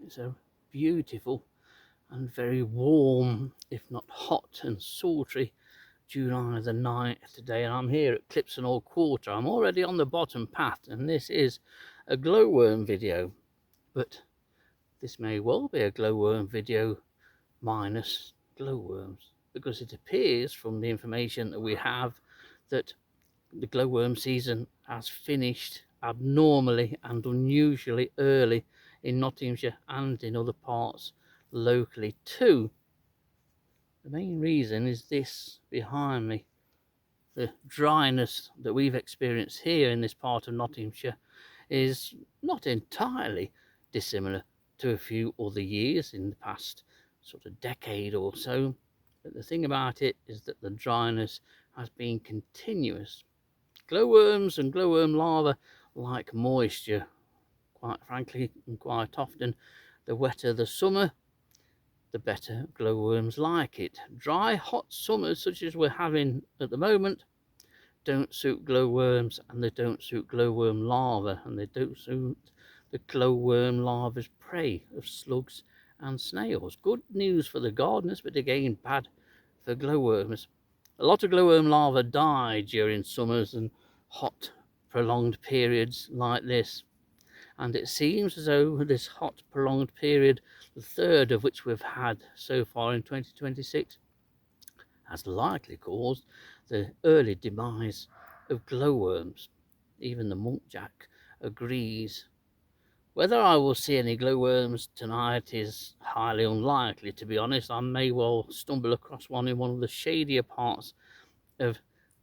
It's a beautiful and very warm, if not hot and sultry, July the 9th today, and I'm here at Clipson Old Quarter. I'm already on the bottom path, and this is a glowworm video, but this may well be a glowworm video minus glowworms, because it appears from the information that we have that the glowworm season has finished abnormally and unusually early in Nottinghamshire and in other parts locally too. The main reason is this behind me. The dryness that we've experienced here in this part of Nottinghamshire is not entirely dissimilar to a few other years in the past sort of decade or so. But the thing about it is that the dryness has been continuous. Glowworms and glowworm larvae like moisture, quite frankly, and quite often. The wetter the summer, the better glowworms like it. Dry, hot summers, such as we're having at the moment, don't suit glowworms, and they don't suit glowworm larvae, and they don't suit the glowworm larvae's prey of slugs and snails. Good news for the gardeners, but again bad for glowworms. A lot of glowworm larvae die during summers and hot prolonged periods like this, and it seems as though this hot prolonged period, the third of which we've had so far in 2026, has likely caused the early demise of glowworms. Even the muntjac agrees. Whether I will see any glowworms tonight is highly unlikely, to be honest. I may well stumble across one in one of the shadier parts of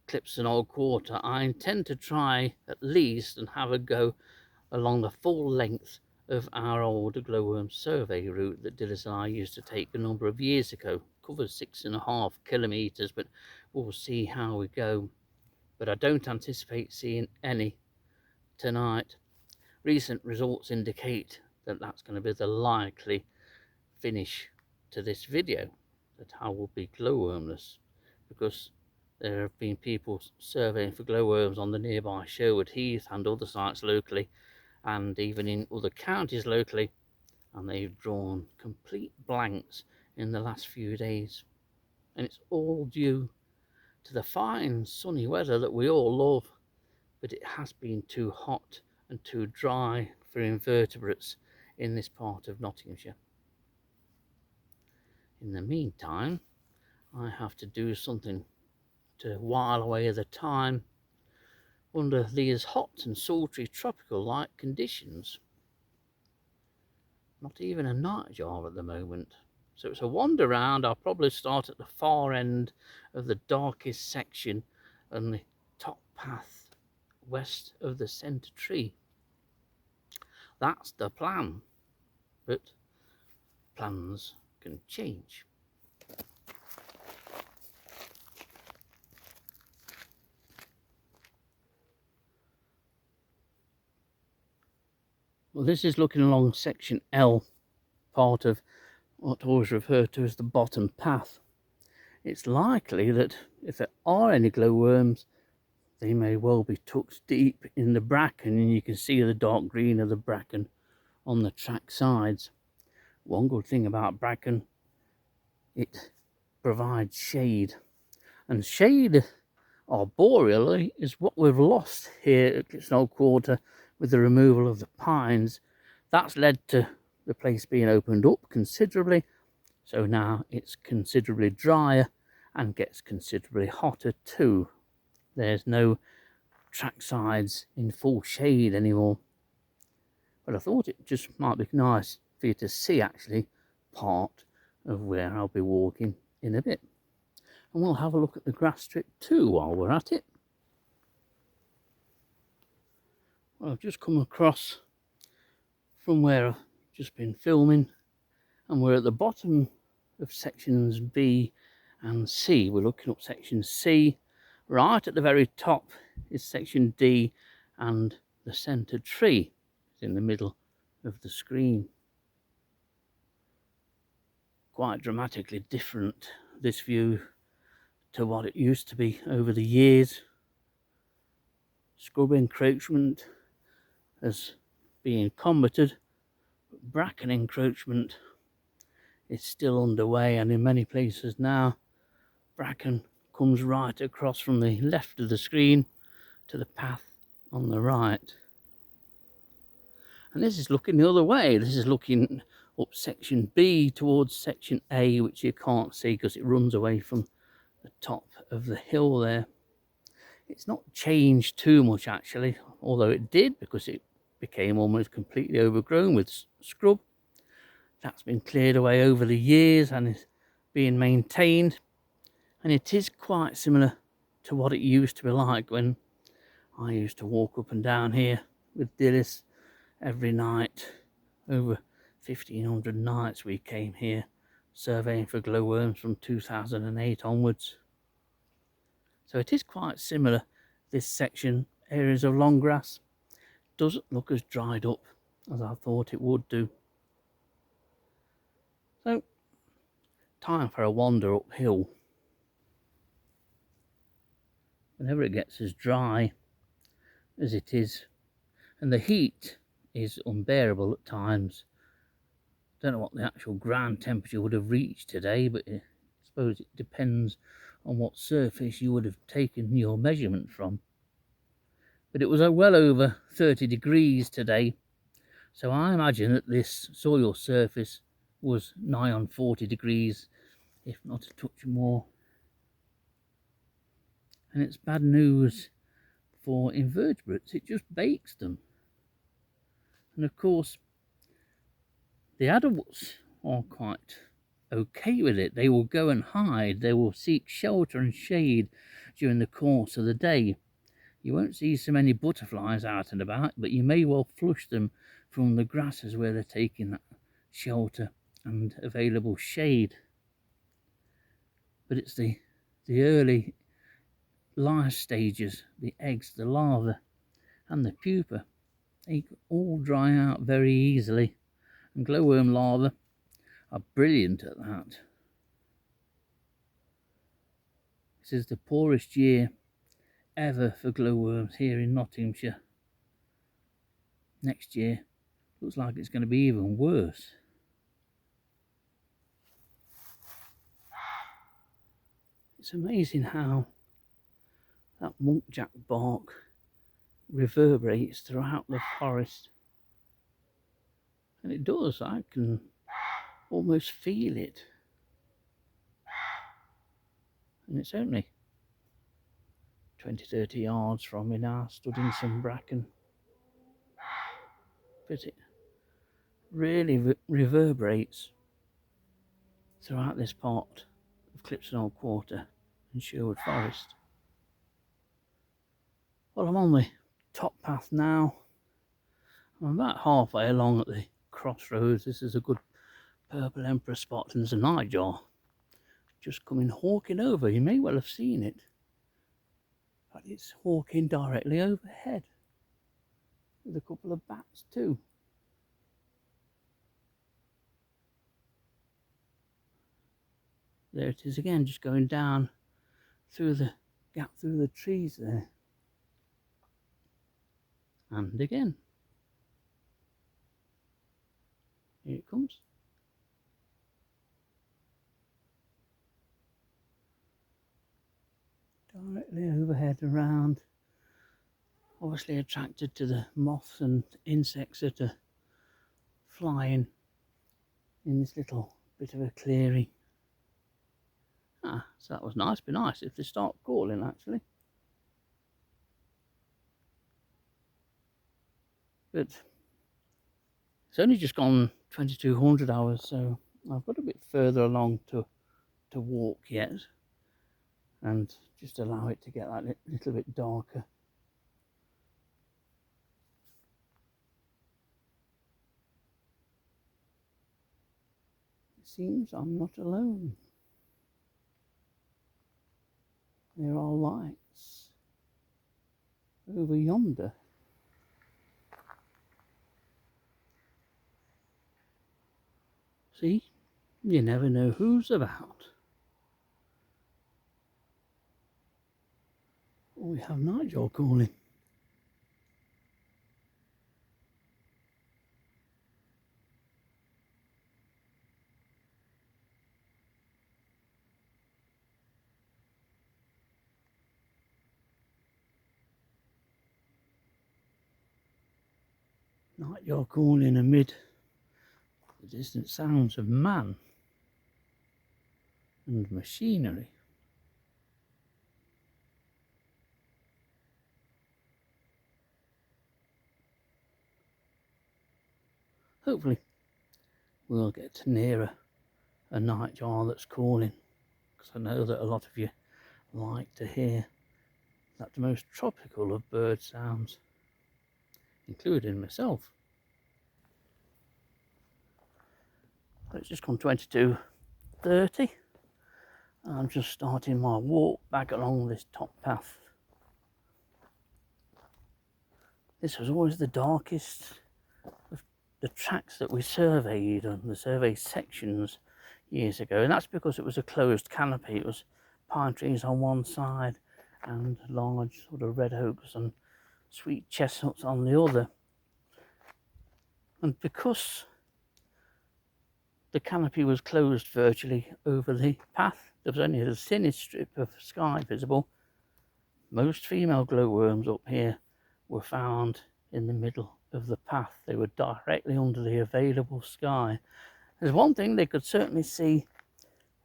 Clipson Old Quarter. I intend to try at least and have a go along the full length of our old glowworm survey route that Dillis and I used to take a number of years ago. Covers 6.5 kilometres, but we'll see how we go. But I don't anticipate seeing any tonight. Recent results indicate that that's going to be the likely finish to this video, that I will be glowwormless, because there have been people surveying for glowworms on the nearby Sherwood Heath and other sites locally, and even in other counties locally, and they've drawn complete blanks in the last few days. And it's all due to the fine sunny weather that we all love, but it has been too hot and too dry for invertebrates in this part of Nottinghamshire. In the meantime, I have to do something to while away the time under these hot and sultry tropical-like conditions. Not even a nightjar at the moment. So it's a wander round. I'll probably start at the far end of the darkest section and the top path west of the centre tree. That's the plan, but plans can change. Well, this is looking along section L, part of what I always refer to as the bottom path. It's likely that if there are any glowworms, they may well be tucked deep in the bracken, and you can see the dark green of the bracken on the track sides. One good thing about bracken, it provides shade, and shade arboreally is what we've lost here at Clipson Old Quarter with the removal of the pines. That's led to the place being opened up considerably, so now it's considerably drier and gets considerably hotter too. There's no track sides in full shade anymore. But I thought it just might be nice for you to see actually part of where I'll be walking in a bit. And we'll have a look at the grass strip too while we're at it. Well, I've just come across from where I've just been filming, and we're at the bottom of sections B and C. We're looking up section C. Right at the very top is section D, and the centre tree is in the middle of the screen. Quite dramatically different, this view, to what it used to be over the years. Scrub encroachment has been combated, but bracken encroachment is still underway, and in many places now bracken comes right across from the left of the screen to the path on the right. And this is looking the other way. This is looking up section B towards section A, which you can't see because it runs away from the top of the hill there. It's not changed too much actually, although it did, because it became almost completely overgrown with scrub. That's been cleared away over the years and is being maintained, and it is quite similar to what it used to be like when I used to walk up and down here with Dillis every night. Over 1,500 nights we came here surveying for glowworms from 2008 onwards. So it is quite similar. This section, areas of long grass, doesn't look as dried up as I thought it would do. So, time for a wander uphill. Whenever it gets as dry as it is, and the heat is unbearable at times. Don't know what the actual ground temperature would have reached today, but I suppose it depends on what surface you would have taken your measurement from. But it was well over 30 degrees today, so I imagine that this soil surface was nigh on 40 degrees, if not a touch more. And it's bad news for invertebrates, it just bakes them. And of course, the adults are quite okay with it. They will go and hide, they will seek shelter and shade during the course of the day. You won't see so many butterflies out and about, but you may well flush them from the grasses where they're taking that shelter and available shade. But it's the early life stages, the eggs, the larvae and the pupa, they all dry out very easily, and glowworm larvae are brilliant at that. This is the poorest year ever for glowworms here in Nottinghamshire. Next year looks like it's going to be even worse. It's amazing how that muntjac bark reverberates throughout the forest. And it does, I can almost feel it. And it's only 20-30 yards from me now, stood in some bracken. But it really reverberates throughout this part of Clipston Old Quarter in Sherwood Forest. Well, I'm on the top path now. I'm about halfway along at the crossroads. This is a good purple emperor spot, and there's a nightjar just coming hawking over. You may well have seen it, but it's hawking directly overhead with a couple of bats too. There it is again, just going down through the gap through the trees there. And again. Here it comes. Directly overhead around. Obviously attracted to the moths and insects that are flying in this little bit of a clearing. So that was nice. Be nice if they start calling actually. But it's only just gone 2200 hours, so I've got a bit further along to walk yet, and just allow it to get that little bit darker. It seems I'm not alone. There are lights over yonder. See, you never know who's about. Oh, we have Nightjar calling. Nightjar calling amid the distant sounds of man and machinery. Hopefully we'll get nearer a nightjar that's calling, because I know that a lot of you like to hear that most tropical of bird sounds, including myself. It's just gone 22:30. I'm just starting my walk back along this top path. This was always the darkest of the tracks that we surveyed on the survey sections years ago, and that's because it was a closed canopy. It was pine trees on one side and large sort of red oaks and sweet chestnuts on the other. And because the canopy was closed virtually over the path, there was only a thinnest strip of sky visible. Most female glowworms up here were found in the middle of the path. They were directly under the available sky. There's one thing, they could certainly see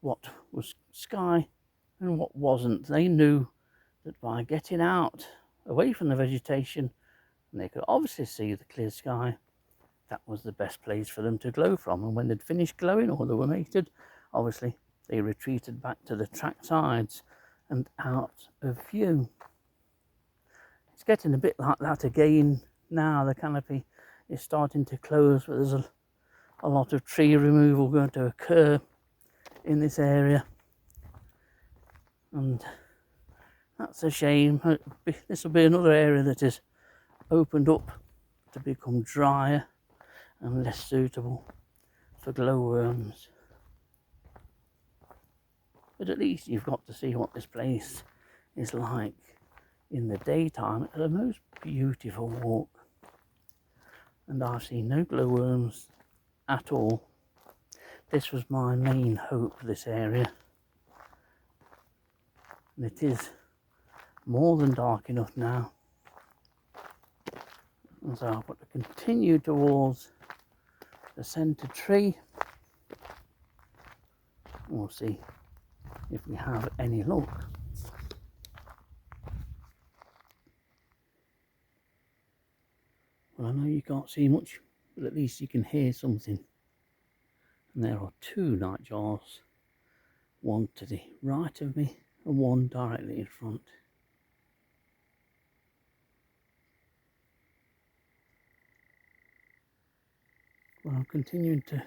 what was sky and what wasn't. They knew that by getting out away from the vegetation, and they could obviously see the clear sky, that was the best place for them to glow from. And when they'd finished glowing, or they were mated, obviously they retreated back to the track sides and out of view. It's getting a bit like that again now. The canopy is starting to close, but there's a lot of tree removal going to occur in this area, and that's a shame. This will be another area that is opened up to become drier and less suitable for glowworms. But at least you've got to see what this place is like in the daytime. It's a most beautiful walk, and I've seen no glowworms at all. This was my main hope for this area, and it is more than dark enough now. And so I've got to continue towards the centre tree. We'll see if we have any luck. Well, I know you can't see much, but at least you can hear something. And there are two nightjars, one to the right of me and one directly in front. Well, I'm continuing to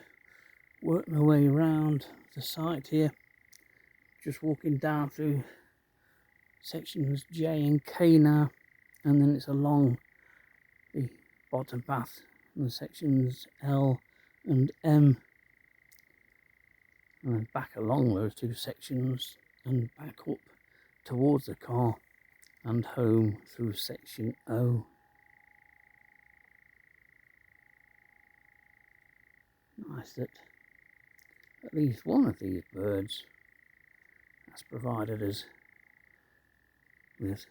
work my way around the site here, just walking down through sections J and K now, and then it's along the bottom path and the sections L and M, and then back along those two sections and back up towards the car and home through section O. Nice that at least one of these birds has provided us with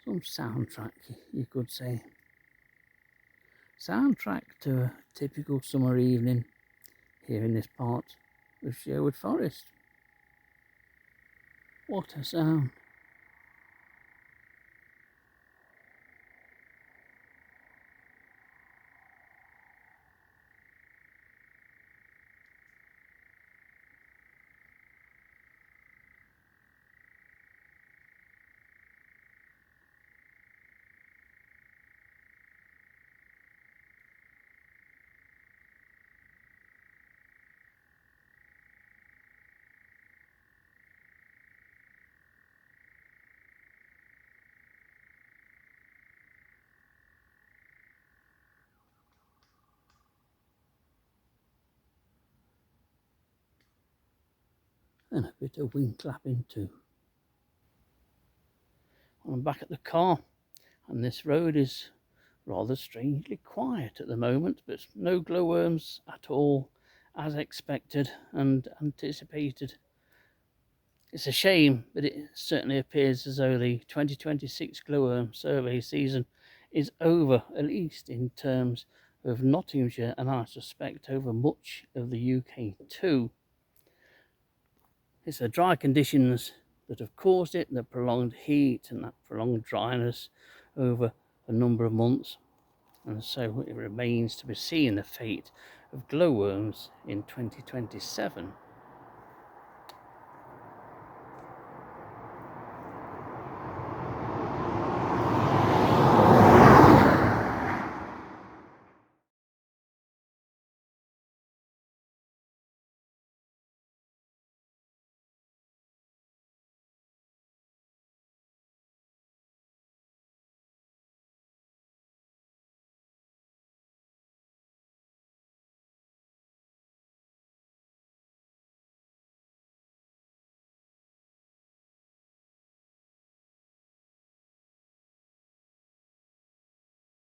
some soundtrack, you could say. Soundtrack to a typical summer evening here in this part of Sherwood Forest. What a sound. And a bit of wing clapping too. I'm back at the car, and this road is rather strangely quiet at the moment, but no glowworms at all, as expected and anticipated. It's a shame, but it certainly appears as though the 2026 glowworm survey season is over, at least in terms of Nottinghamshire, and I suspect over much of the UK too. It's the dry conditions that have caused it, the prolonged heat and that prolonged dryness over a number of months, and so it remains to be seen the fate of glowworms in 2027.